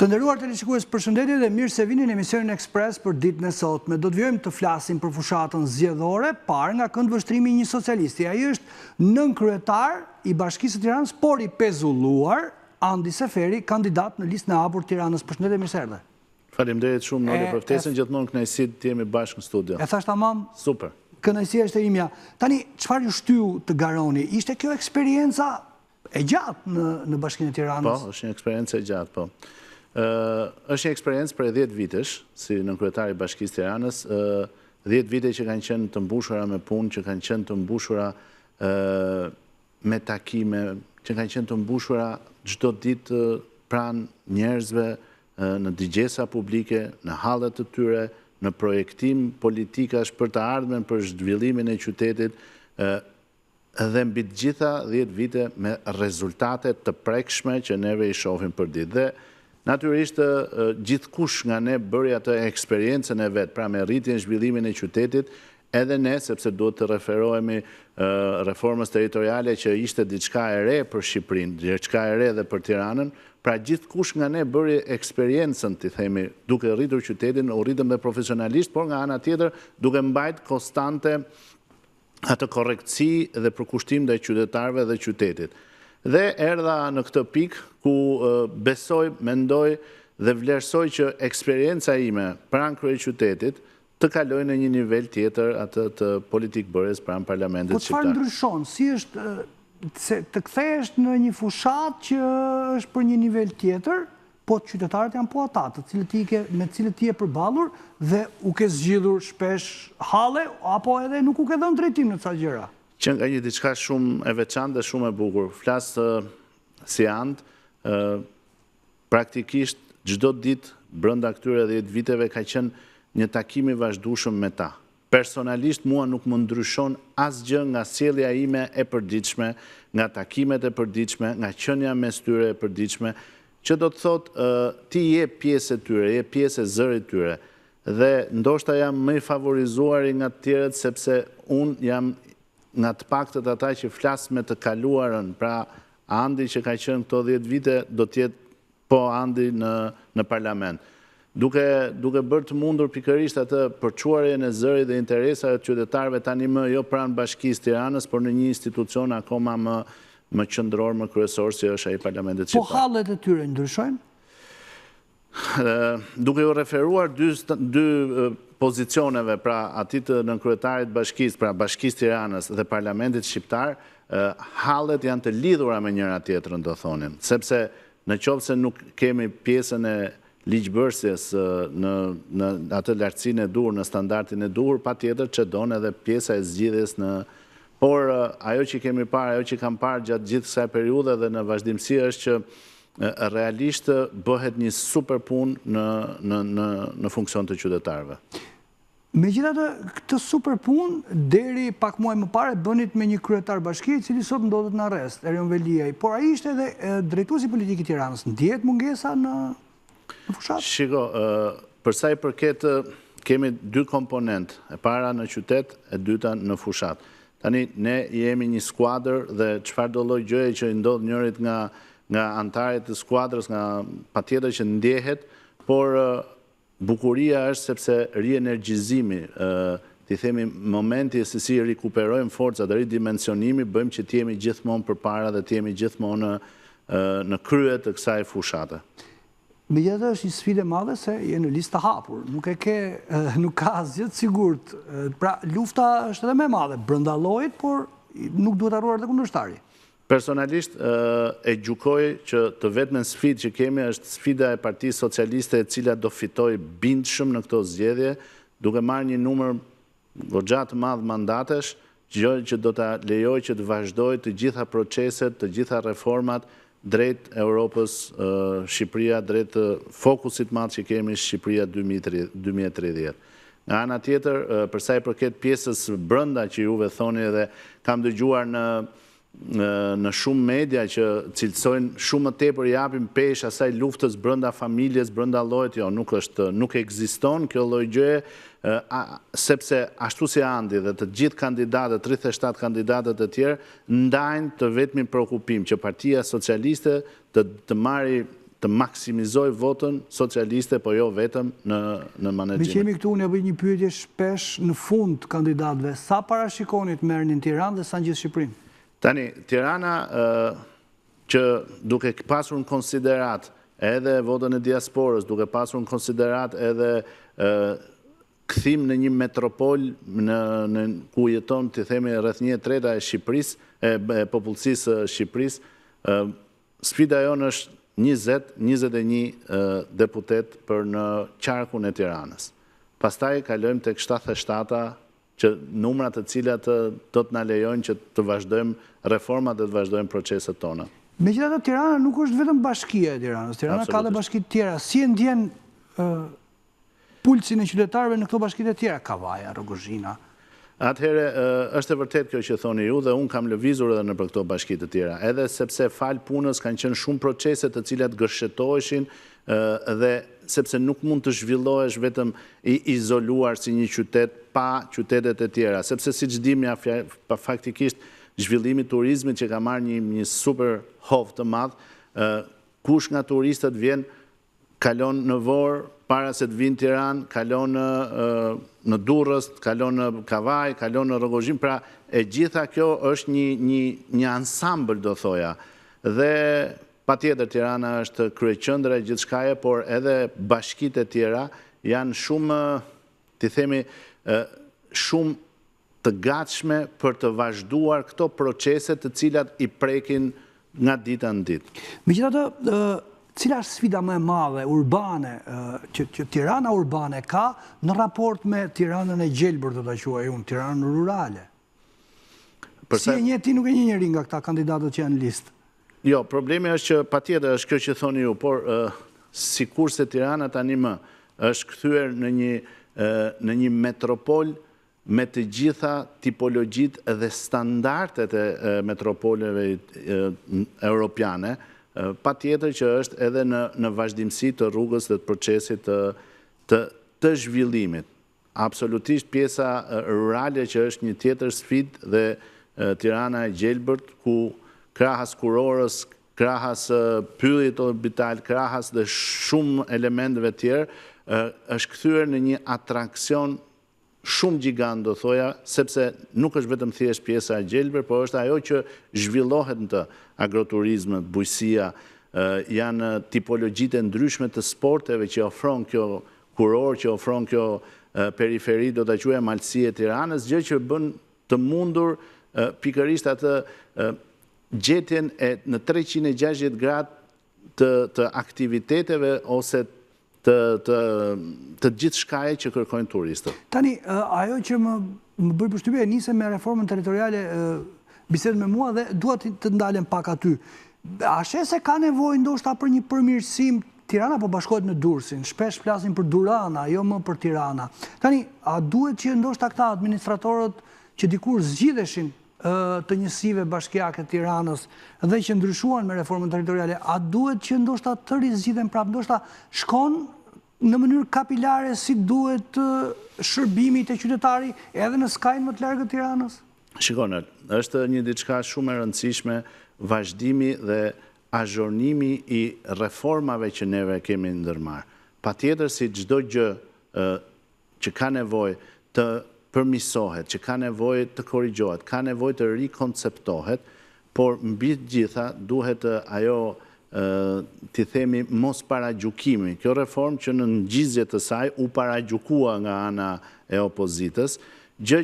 Të nderuar teleshikues, përshëndetje dhe mirë se vini në emisionin Ekspres për ditën e sotme. Do të vijojmë të flasim për fushatën zgjedhore, parë nga këndvështrimi i një socialisti. Ai është nënkryetar i Bashkisë së Tiranës, por i pezulluar, Andi Seferi, kandidat në listën e hapur Tiranës. Përshëndetje, mirë se erdhe. Faleminderit shumë Noli për ftesën, gjithmonë kënaqësi të jemi bashkë në studio. E thash tamam? Super. Kënaqësia është e imja. Tani, çfarë ju shtyu të garoni? Ishte kjo eksperjenca e gjatë në Bashkinë e Tiranës? Po, është një eksperiencë e gjatë, po. Është një eksperiencë për 10 vitesh, si nënkryetar i Bashkisë Tiranës, 10 vite që kanë qenë të mbushura me punë, që kanë qenë të mbushura me takime, që kanë qenë të mbushura çdo ditë pranë njerëzve, në digjesa publike, në hallet të tyre, në projektim politikash për të ardhmen, për zhvillimin e qytetit, dhe mbi të gjitha 10 vite me rezultate të prekshme që neve i shohim për ditë. Dhe natyrisht, gjithkush nga ne bëri atë eksperiencën e vet, pra me rritjen zhvillimin e qytetit, edhe ne, sepse duhet të referohemi reformës territoriale që ishte diçka e re për Shqipërinë, diçka e re edhe për Tiranën, pra gjithkush nga ne bëri eksperiencën, ti themi, duke rritur qytetin, u rritëm dhe profesionalisht, por nga ana tjetër duke mbajt konstante atë korrektësi dhe përkushtim ndaj qytetarëve dhe qytetit. Dhe erdha në këtë pikë ku besoj, mendoj dhe vlerësoj që eksperjenca ime pranë kryeqytetit të kaloj në një nivel tjetër atë të politikë bërjes pranë parlamentit shqiptar. Po çfarë ndryshon? Si është të kthehesh në një fushat që është për një nivel tjetër, po qytetarët janë po ata, me cilët ti je përballur dhe u ke zgjidhur shpesh halle apo edhe nuk u ke dhënë drejtim në ca gjëra? Që nga një diçka shumë e veçantë dhe shumë e bukur. Flas si and, praktikisht çdo ditë brenda këtyre 10 viteve ka qenë një takim i vazhdueshëm me ta. Personalisht mua nuk më ndryshon asgjë nga sjellja ime e përditshme, nga takimet e përditshme, nga qenia mes tyre e përditshme, që do të thotë ti je pjesë e tyre, je pjesë e zërit tyre. Dhe ndoshta jam më i favorizuar nga të tjerët sepse unë jam nga të paktët ata që flas me të kaluarën, pra Andi që ka qenë këto 10 vite do të jetë po Andi në parlament. Duke bërë të mundur pikërisht atë përçuarjen e zërit dhe interesave të qytetarëve tani më jo pranë Bashkisë Tiranës, por në një institucion akoma më qendror, më kryesor si është ai parlamentit shqiptar. Po hallet e tyre ndryshojnë? Duke u referuar dy pozicioneve, pra atit të nënkryetarit Bashkisë, pra Bashkisë Tiranës dhe parlamentit shqiptar, hallet janë të lidhura me njëra tjetrën, do thonin, sepse në qoftë se nuk kemi pjesën e ligjbërësjes në atë lartësinë e duhur, në standardin e duhur, patjetër që don edhe pjesa e zgjidhjes por ajo që kemi parë, ajo që kam parë gjatë gjithë kësaj periudhe dhe në vazhdimsi është që realisht bëhet një super punë në funksion të qytetarëve. Megjithatë, këtë super punë deri pak muaj më parë bënit me një kryetar bashkie, i cili sot ndodhet në arrest, Erion Veliaj, por ai ishte edhe drejtuesi politik i Tiranës. Ndihet mungesa në fushat? Shiko, përsa i përket kemi dy komponent, e para në qytet, e dyta në fushat. Tani, ne jemi një skuadër dhe çfarëdo lloj gjëje që i ndodh njërit nga antarët e skuadrës, nga patjetër që ndjehet, por bukuria është sepse rienergjizimi, ti themi momenti se si rikuperojmë forcat, ridimensionimi, bëjmë që t'jemi gjithmonë përpara dhe t'jemi gjithmonë në krye të kësaj fushate. Megjithatë është një sfidë e madhe se je në listë të hapur, nuk ka asgjë të sigurt. Pra lufta është edhe më e madhe brenda llojit, por nuk duhet harruar edhe kundërshtari. Personalisht e gjykoj që të vetmen sfidë që kemi është sfida e Partisë Socialiste e cila do fitoj bindshëm në këto zgjedhje, duke marrë një numër goxha të madh mandatesh, gjë që do ta lejoj që të vazhdojë të gjitha proceset, të gjitha reformat drejt Europës, Shqipëria, drejt fokusit madh që kemi Shqipëria 2030. Nga ana tjetër, përsa i përket pjesës brenda që juve thoni dhe kam dëgjuar në shumë media që cilësojnë shumë më tepër japim pesh asaj luftës brenda familjes, brenda llojit, jo, nuk ekziston kjo lloj gjëje, sepse ashtu si Andi dhe të gjithë kandidatët, 37 kandidatët e tjerë, ndajnë të vetmin shqetësim që Partia Socialiste të marrë të maksimizoj votën socialiste, po jo vetëm në menaxhim. Me që jemi këtu, unë e bëj një pyetje shpesh në fund kandidatëve. Sa parashikonit merrnin Tiranë dhe sa në gjithë Shqipërinë? Tani, Tirana, që duke pasur në konsiderat edhe votën e diasporës, duke pasur në konsiderat edhe kthim në një metropol ku jeton, të themi, rreth 1/3 e Shqipërisë, e popullsisë Shqipërisë, sfida jonë është 21 deputet për në qarkun e Tiranës. Pastaj kalojmë tek 77-a, që numrat të cilat do të na lejojnë që të vazhdojmë reformat dhe të vazhdojmë proceset tona. Megjithatë, Tirana nuk është vetëm bashkia e Tiranës. Tirana ka dhe bashki të tjera. Si e ndjen pulsin e qytetarëve në këto bashkitë e tjera? Kavaja, Rogozhina. Atëhere, është e vërtet kjo që thoni ju dhe unë kam lëvizur edhe në për këto bashkitë të tjera, edhe sepse falë punës kanë qenë shumë proceset të cilat gërshetoheshin dhe sepse nuk mund të zhvillohesh vetëm i izoluar si një qytet pa qytetet e tjera, sepse si që dimja faktikisht zhvillimi turizmit që ka marrë një super hovë të madhë, kush nga turistët vjen, kalon në Vorë, para se të vinë Tiranë, kalon në Durrës, kalon në Kavaj, kalon në Rogozhinë, pra e gjitha kjo është një ansambël, do thoja. Dhe patjetër Tirana është kryeqendra e gjithçkaje, por edhe bashkitë e tjera janë shumë, të themi, shumë të gatshme për të vazhduar këto procese të cilat i prekin nga dita në ditë. Megjithatë, cila është sfida më e madhe urbane që Tirana urbane ka në raport me Tiranën e gjelbër, do ta quaj unë, Tiranën rurale? Si e njeh ti, nuk e njeh njëri nga këta kandidatët që janë në listë? Jo, problemi është që patjetër është kjo që thoni ju, por sikurse Tirana tani më është kthyer në një metropol me të gjitha tipologjitë dhe standardet e metropoleve europiane, pa tjetër që është edhe në vazhdimësi të rrugës dhe të procesit të zhvillimit. Absolutisht pjesa rurale që është një tjetër sfidë dhe Tirana e gjelbërt, ku krahas kurorës, krahas pyllit orbital, krahas dhe shumë elementeve tjerë, është kthyer në një atraksion shumë gjigant, do thoja, sepse nuk është vetëm thjesht pjesa e gjelbër, por është ajo që zhvillohet në të agroturizmët, bujësia, janë tipologjitë e ndryshme të sporteve që ofron kjo kuror, që ofron kjo periferi, do të quajmë malësi e Tiranës, gjë që bën të mundur pikërisht atë gjetjen në 360 gradë të aktiviteteve ose të gjithë shkaje që kërkojnë turistët. Tani, ajo që më bërë përshtypje e nise me reformën territoriale, bisedë me mua dhe duhet të ndalem pak aty. A she se ka nevojë ndoshta për një përmirësim? Tirana po bashkohet me Durrësin, shpesh flasin për Durrana, jo më për Tirana. Tani, a duhet që ndoshta këta administratorët që dikur zgjidheshin të njësive bashkiake të Tiranës dhe që ndryshuan me reformën territoriale, a duhet që ndoshta të rizgjidhen prapë, ndoshta shkon në mënyrë kapilare si duhet shërbimi të qytetari edhe në skajnë më të largë të Tiranës? Shikone, është një diçka shumë e rëndësishme vazhdimi dhe azhornimi i reformave që neve kemi ndërmarrë. Patjetër si çdo gjë që ka nevojë të përmisohet, që ka nevojë të korrigjohet, ka nevojë të rikonceptohet, por mbi të gjitha duhet ajo të themi mos paragjykimi. Kjo reformë që në ngjizje të saj u paragjykua nga ana e opozitës, gjë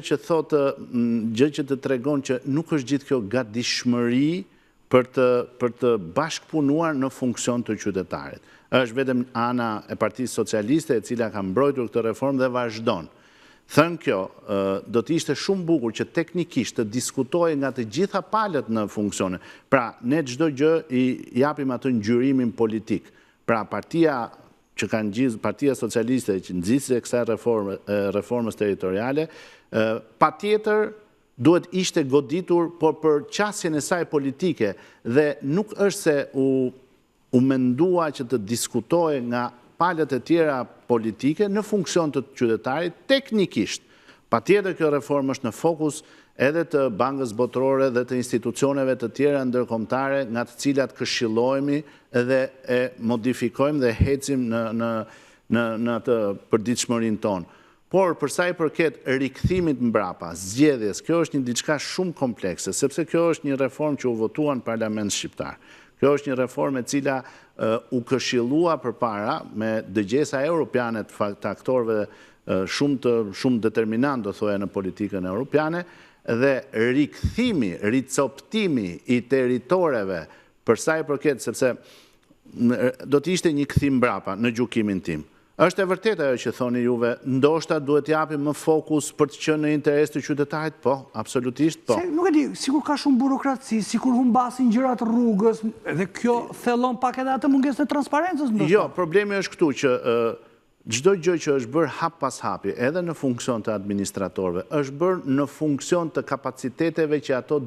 që të tregon që nuk është gjithë kjo gatishmëri për të bashkëpunuar në funksion të qytetarit. Është vetëm ana e Partisë Socialiste e cila ka mbrojtur këtë reformë dhe vazhdon. Thënë kjo, do të ishte shumë bukur që teknikisht të diskutojë nga të gjitha palët në funksione. Pra, ne çdo gjë i japim atë ngjyrimin politik. Pra, partia që ka ngjizë, Partia Socialiste që nxjisë kësaj reformës territoriale, patjetër duhet ishte goditur, por për qasjen e saj politike dhe nuk është se u mendua që të diskutojë nga palët e tjera politike në funksion të qytetarit teknikisht. Patjetër kjo reformë është në fokus edhe të Bankës Botërore dhe të institucioneve të tjera ndërkombëtare nga të cilat këshillohemi dhe e modifikojmë dhe hecim në të përditshmërinë tonë. Por përsa i përket rikthimit mbrapa, zgjedhjes, kjo është një diçka shumë komplekse, sepse kjo është një reformë që u votua në Parlament shqiptar. Kjo është një reformë e cila u këshillua përpara me dëgjesa europiane të aktorëve shumë determinant, do thoya, në politikën europiane, dhe rikthimi, ricoptimi i territoreve përsa i përket, sepse do të ishte një kthim mbrapa në gjykimin tim. Është e vërtetë ajo që thoni juve, ndoshta duhet japim më fokus për të qenë në interes të qytetarit? Po, absolutisht po. Nuk e di, sikur ka shumë burokraci, sikur humbasin gjërat rrugës, dhe kjo thellon pak edhe atë mungesën e transparencës ndoshta. Jo, problemi është këtu që çdo gjë që është bërë hap pas hapi, edhe në funksion të administratorëve, është bërë në funksion të kapaciteteve që ato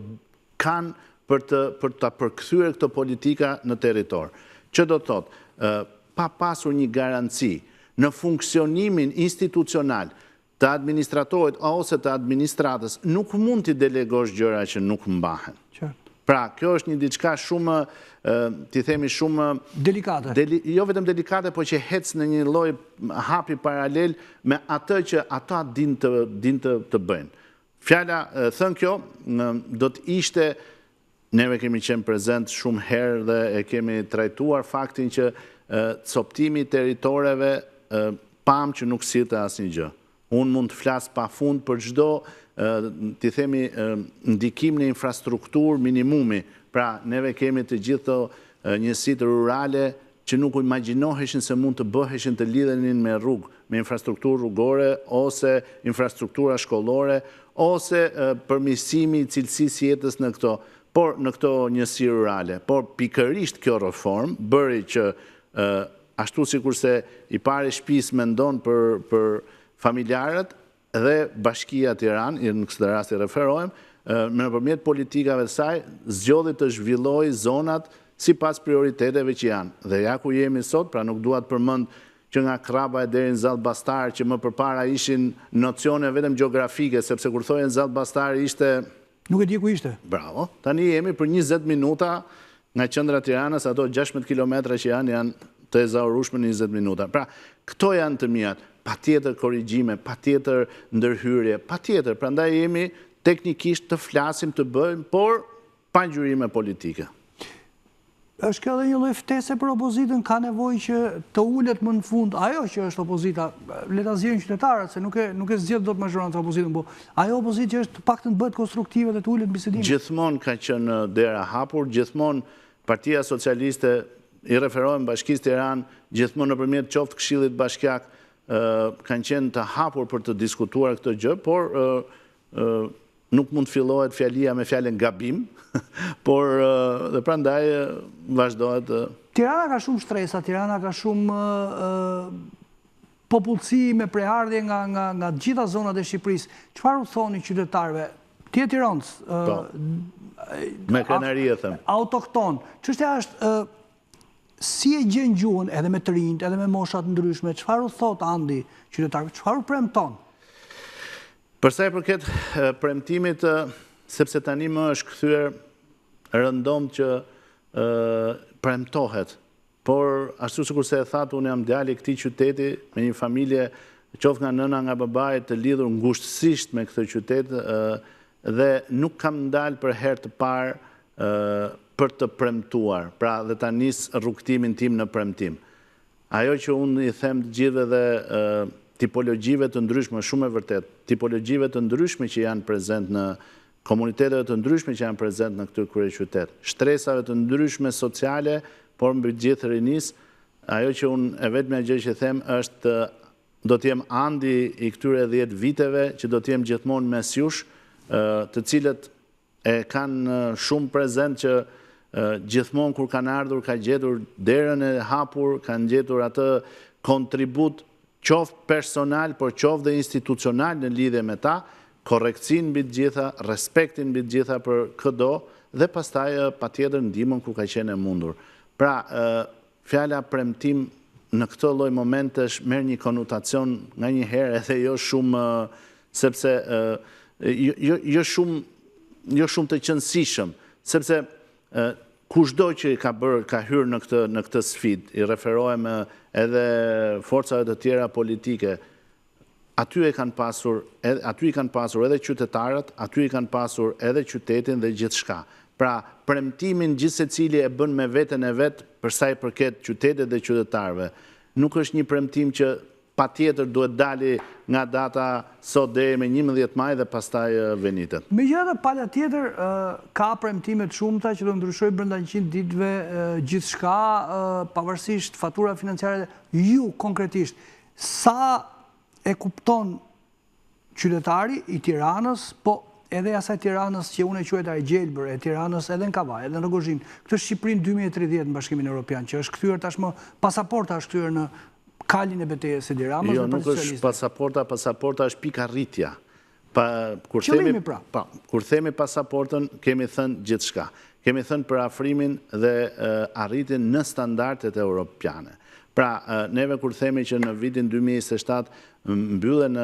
kanë për të përkthyer këto politika në territor. Që do të thotë, pa pasur një garanci në funksionimin institucional të administratorit ose të administratës, nuk mund t'i delegosh gjëra që nuk mbahen. Pra, kjo është një diçka shumë, ti themi shumë delikate. Jo vetëm delikate, po që hec në një lloj hapi paralel me atë që ata din të bëjnë. Fjala thënë kjo, do të ishte, neve kemi qenë prezent shumë herë dhe e kemi trajtuar faktin që coptimi i territoreve pam që nuk sillte asnjë gjë. Unë mund të flas pafund për çdo, ti themi, ndikim në infrastrukturë minimumi. Pra, neve kemi të gjithë njësitë rurale që nuk u imagjinoheshin se mund të bëheshin të lidhenin me rrugë, me infrastrukturë rrugore ose infrastruktura shkollore ose përmirësimi i cilësisë jetës në këto njësi rurale. Por pikërisht kjo reformë bëri që ashtu sikurse i pari shtëpisë mendon për familjarët dhe Bashkia Tiranë, në këtë rast i referohem, nëpërmjet politikave të saj, zgjodhi të zhvillojë zonat sipas prioriteteve që janë. Dhe ja ku jemi sot, pra nuk dua të përmend që nga Kraba e deri në Zallbastar, që më përpara ishin nocione vetëm gjeografike, sepse kur thojen Zallbastar ishte... Nuk e di ku ishte. Bravo. Tani jemi për 20 minuta nga qendra e Tiranës, ato 16 kilometra që janë të ezaurueshme në 20 minuta. Pra, këto janë të mijat, patjetër korrigjime, patjetër ndërhyrje, patjetër. Prandaj jemi teknikisht të flasim, të bëjmë, por pa ngjyrime politike. Është kjo edhe një lloj ftese për opozitën, ka nevojë që të ulet më në fund ajo që është opozita, le ta zgjidhin qytetarët, se nuk e zgjedh dot majoranca opozitën, por ajo opozitë që është paktën bëhet konstruktive dhe të ulet në bisedim. Gjithmonë ka qenë dera hapur, gjithmonë Partia Socialiste, i referohem Bashkisë Tiranë, gjithmonë nëpërmjet qoftë Këshillit Bashkiak, kanë qenë të hapur për të diskutuar këtë gjë, por nuk mund të fillohet fjalia me fjalën gabim, por dhe prandaj vazhdohet. Tirana ka shumë shtresa, Tirana ka shumë popullsi me preardhje nga gjitha zonat e Shqipërisë. Çfarë u thoni qytetarëve? Ti je tiranës, me krenari e them. Autokton. Çështja është si e gjen gjuhën edhe me të rinjt, edhe me moshat ndryshme, çfarë u thot Andi qytetarëve, çfarë u premton? Përsa i përket premtimit, sepse tani më është kthyer rëndom që premtohet, por ashtu sikurse e thatë, unë jam djali i këtij qyteti me një familje, qoftë nga nëna nga babai, të lidhur ngushtësisht me këtë qytet dhe nuk kam dalë për herë të parë për të premtuar, pra dhe ta nis rrugtimin tim në premtim. Ajo që unë i them të gjithëve dhe tipologjive të ndryshme, shumë e vërtet, tipologjive të ndryshme që janë prezent në komuniteteve të ndryshme që janë prezent në këtë kryeqytet, shtresave të ndryshme sociale, por mbi gjithë rinis, ajo që unë e vetmja gjë që them është do të jem Andi i këtyre 10 viteve, që do të jem gjithmonë mes jush, të cilët e kanë shumë prezent që gjithmonë kur kanë ardhur, ka gjetur derën e hapur, kanë gjetur atë kontribut qoftë personal, por qoftë dhe institucional në lidhje me ta, korrekcin mbi të gjitha, respektin mbi të gjitha për këdo, dhe pastaj patjetër ndihmën ku ka qenë e mundur. Pra, fjala premtim në këtë lloj momentesh merr një konotacion nganjëherë edhe jo shumë, sepse jo shumë të qëndësishëm, sepse kushdo që ka hyrë në këtë sfidë, i referohem edhe forcave të tjera politike, aty i kanë pasur edhe qytetarët, aty i kanë pasur edhe qytetin dhe gjithçka. Pra, premtimin gjithse cili e bën me veten e vetë për sa i përket qytetit dhe qytetarëve, nuk është një premtim që patjetër duhet dali nga data sot deri me 11 maj dhe pastaj venitet. Megjithatë, pala tjetër ka premtime të shumta që do ndryshojë brenda 100 ditëve gjithçka, pavarësisht fatura financiare. Ju konkretisht sa e kupton qytetari i Tiranës, po edhe asaj Tiranës që unë e quajta e gjelbër, e Tiranës edhe në Kavaj, edhe në Rozhënë, këtë është Shqipërinë 2030 në Bashkimin Evropian, që është kthyer tashmë, pasaporta është kthyer në kalin e betejës së Tiranës. Jo, nuk është pasaporta është pikarritja. Qëllimi pra. Kur themi pasaportën, kemi thënë gjithçka. Kemi thënë për afrimin dhe arritjen në standardet europiane. Pra, neve kur themi që në vitin 2027 mbyllen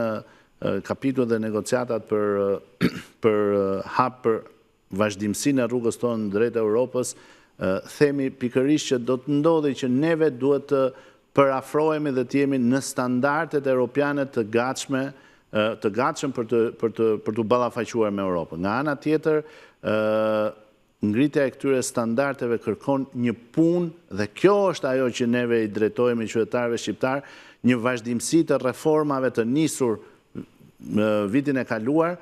kapitullet dhe negociatat për hap për vazhdimsinë e rrugës tonë drejt Europës, themi pikërisht që do të ndodhi që neve duhet të përafrohemi dhe të jemi në standardet europiane të gatshëm për të ballafaquar me Europën. Nga ana tjetër, ngritja e këtyre standardeve kërkon një punë dhe kjo është ajo që neve i drejtohemi qytetarëve shqiptar, një vazhdimsi të reformave të nisur vitin e kaluar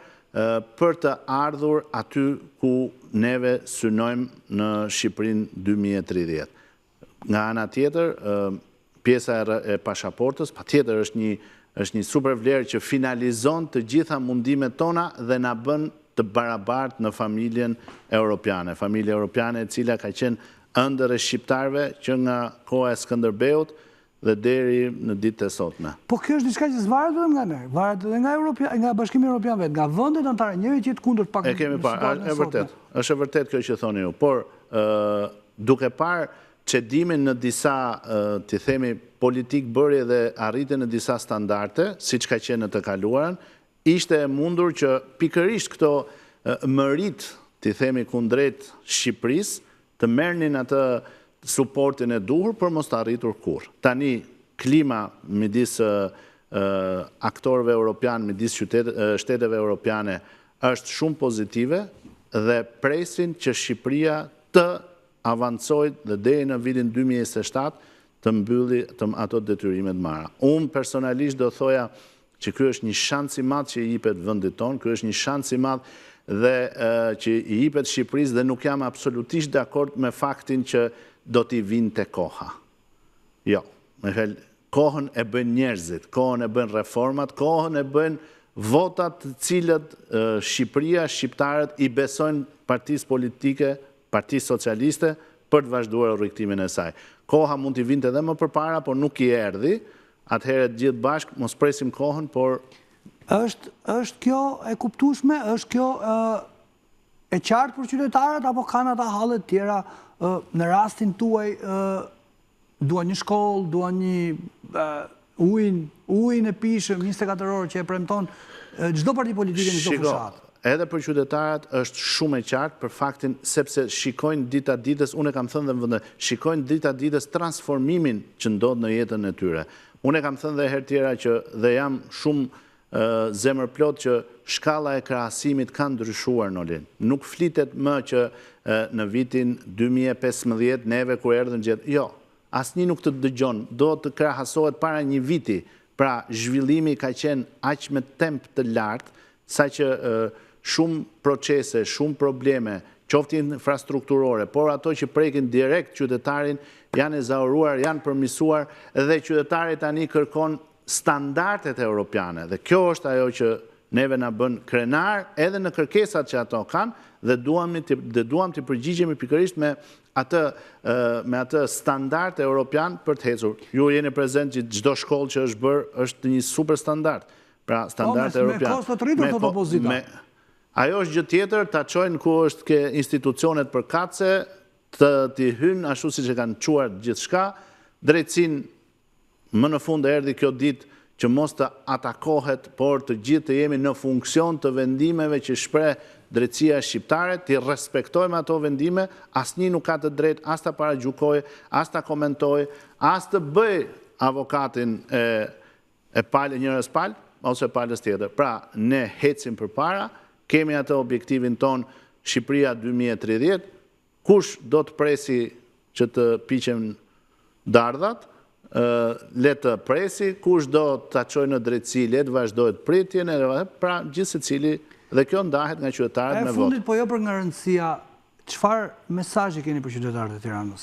për të ardhur aty ku neve synojmë në Shqipërinë 2030. Nga ana tjetër, pjesa e pasaportës, patjetër është një super vlerë që finalizon të gjitha mundimet tona dhe na bën të barabartë në familjen europiane. Familja europiane e cila ka qenë ëndër e shqiptarëve që nga koha e Skënderbeut dhe deri në ditët e sotme. Po kjo është diçka që s'varet vetëm nga ne, varet edhe nga Bashkimi Evropian vetë, nga vendet anëtare, njëri që jetë kundër pak. E kemi parë, është e vërtet kjo që thoni ju, por duke parë çedimin në disa, të themi, politik bërje dhe arritje në disa standarde, siç ka qenë në të kaluarën, ishte e mundur që pikërisht këto mërit, të themi, kundrejt Shqipërisë, të merrnin atë suportin e duhur për mos të arritur kur. Tani, klima midis aktorëve europian, midis shteteve europiane, është shumë pozitive dhe presin që Shqipëria të avancojë dhe deri në vitin 2027 të mbylli ato detyrimet mara. Unë personalisht do thoja që ky është një shans i madh që i jepet vendit tonë, ky është një shans i madh dhe që i jepet Shqipërisë dhe nuk jam absolutisht dakord me faktin që do t'i vinte koha. Jo, kohën e bën njerëzit, kohën e bën reformat, kohën e bën votat të cilët Shqipëria, shqiptarët i besojnë partisë politike, partisë socialiste, për të vazhduar rrugtimin e saj. Koha mund t'i vinte edhe më përpara, por nuk i erdhi. Atëherë gjithë bashkë mos presim kohën, por është kjo e kuptueshme, është kjo e qartë për qytetarët apo kanë ata hallet tjera? Në rastin tuaj duan një shkollë, duan një ujin e pishëm 24 orë që e premton çdo parti politike në çdo fushatë. Edhe për qytetarët është shumë e qartë për faktin sepse shikojnë dita ditës, unë e kam thënë dhe më vëndë, shikojnë dita ditës transformimin që ndodh në jetën e tyre. Unë e kam thënë dhe herë tjera që dhe jam shumë zemërplot që shkalla e krahasimit ka ndryshuar në linë. Nuk flitet më që në vitin 2015 neve kur erdhën gjithë. Jo, asnjë nuk të dëgjon, do të krahasohet para një viti. Pra, zhvillimi ka qenë aq me temp të lartë, saqë shumë procese, shumë probleme, qoftë infrastrukturore, por ato që prekin direkt qytetarin janë ezauruar, janë përmirësuar dhe qytetari tani kërkon standardet europiane. Dhe kjo është ajo që neve na bën krenar edhe në kërkesat që ato kanë dhe duam të përgjigjemi pikërisht me atë standard europian për të ecur. Ju jeni prezent që çdo shkollë që është bërë është një super standard. Pra, standard europian. Me kostot rritur thot opozita. Ajo është gjë tjetër, ta çojnë ku është ke institucionet përkatëse, të hynë ashtu siç e kanë quar gjithçka, drejtësinë më në fund erdhi kjo ditë që mos të atakohet, por të gjithë të jemi në funksion të vendimeve që shpreh drejtësia shqiptare, të respektojmë ato vendime, asnjë nuk ka të drejtë as ta paragjykojë, as ta komentojë, as të bëj avokatin e palë njërës palë, ose palës tjetër. Pra, ne hecim përpara, kemi atë objektivin ton Shqipëria 2030, kush do të presi që të piqen dardhat, le të presi, kush do të çojë në drejtësi, le të vazhdojë pritjen, pra gjithë secili. Dhe kjo ndahet nga qytetarët me votë. E fundit, po jo për nga rëndësia, çfarë mesazhi keni për qytetarët e Tiranës?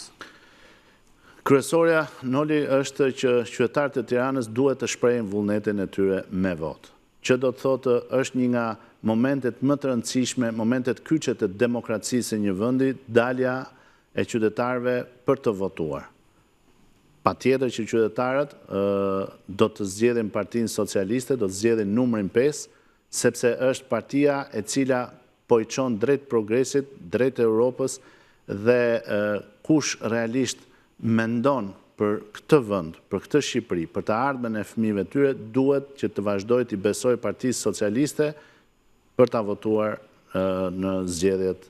Kryesorja, Noli, është që qytetarët e Tiranës duhet të shprehin vullnetin e tyre me votë. Që do të thotë është një nga momentet më të rëndësishme, momentet kyçe të demokracisë së një vendi, dalja e qytetarëve për të votuar. Patjetër që qytetarët do të zgjedhin Partinë Socialiste, do të zgjedhin numrin 5, sepse është partia e cila po i çon drejt progresit, drejt Europës, dhe kush realisht mendon për këtë vend, për këtë Shqipëri, për të ardhmen e fëmijëve tyre, duhet që të vazhdojë të besojë Partisë Socialiste për ta votuar në zgjedhjet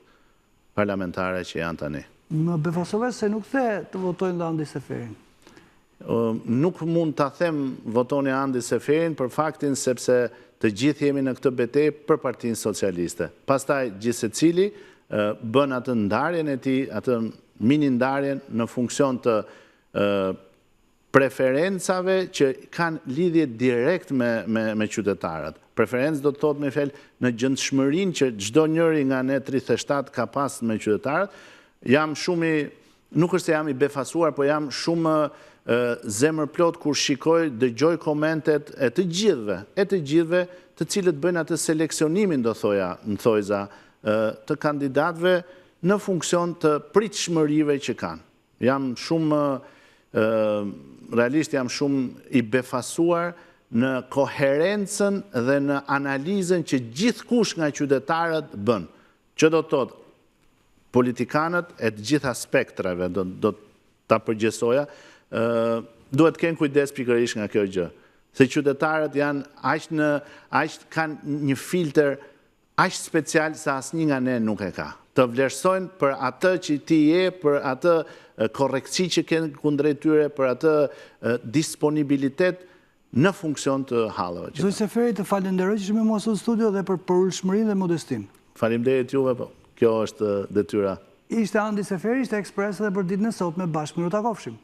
parlamentare që janë tani. Më befasove se nuk the të votojnë dhe Andi Seferin. Nuk mund ta them votoni Andi Seferin për faktin sepse të gjithë jemi në këtë betejë për Partinë Socialiste. Pastaj gjithë secili bën atë ndarjen e tij, atë mini ndarjen në funksion të preferencave që kanë lidhje direkt me qytetarët. Preferencë do të thotë me fjalë në gjendshmërinë që çdo njëri nga ne 37 ka pas me qytetarët. Nuk është se jam i befasuar, po jam shumë zemër plot kur shikoj, dëgjoj komentet e të gjithëve, të cilët bëjnë atë seleksionimin, do thoja, në thojza, të kandidatëve në funksion të pritshmërive që kanë. Realisht jam shumë i befasuar në koherencën dhe në analizën që gjithkush nga qytetarët bën. Që do të thotë, politikanët e të gjitha spektrave, do ta përgjësoja, duhet kënë kujdes pikërisht nga kjo gjë. Se qytetarët janë kanë një filter aq special sa asnjë nga ne nuk e ka. Të vlerësojnë për atë që ti je, për atë korrektësi që kanë kundrejt tyre, për atë disponibilitet në funksion të hallave. Zoti Seferi, të falenderoj që jemi mos në studio dhe për përulshmërinë dhe modestinë. Faleminderit juve, po. Kjo është detyra. Ishte Andi Seferi, ishte Ekspres dhe për ditën e sotme, bashkë më takofshim.